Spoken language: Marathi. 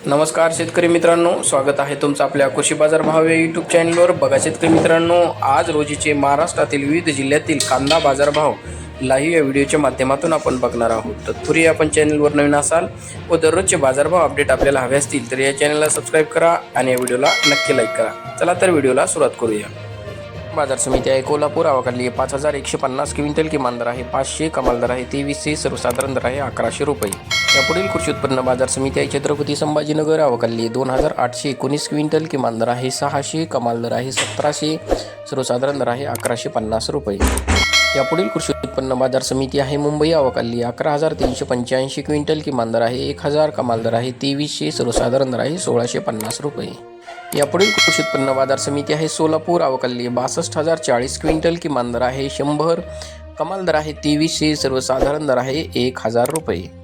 नमस्कार शेतकरी मित्रांनो, स्वागत आहे तुमचं आपल्या कृषी बाजार भाव या यूट्यूब चॅनलवर. बघा शेतकरी मित्रांनो, आज रोजीचे महाराष्ट्रातील विविध जिल्ह्यातील कांदा बाजारभाव लाईव्ह या व्हिडिओच्या माध्यमातून आपण बघणार आहोत. तत्पूर्वी आपण चॅनलवर नवीन असाल व दररोजचे बाजारभाव अपडेट आपल्याला हवे असतील तर या चॅनलला सबस्क्राईब करा आणि या व्हिडिओला नक्की लाईक करा. चला तर व्हिडिओला सुरुवात करूया. बाजार समिती आहे कोल्हापूर. आवकाली 5150 क्विंटल, किमान दर आहे 500, कमाल दर आहे 2300, सर्वसाधारण दर आहे 1100 रुपये. यापुढील कृषी उत्पन्न बाजार समिती आहे छत्रपती संभाजीनगर. आवकाली 2819 क्विंटल, किमान दर आहे 600, कमाल दर आहे 1700, सर्वसाधारण दर आहे 1150 रुपये. यापुढील कृषी उत्पन्न बाजार समिती आहे मुंबई. आवकाली 11385 क्विंटल, किमान दर आहे 1000, कमाल दर आहे 2300, सर्वसाधारण दर आहे 1650 रुपये. यापुढील कृषी उत्पन्न बाजार समिती आहे सोलापूर. आवकाली 62040 क्विंटल, किमान दर आहे 100, कमाल दर आहे 2300, सर्वसाधारण दर आहे 1000 रुपये.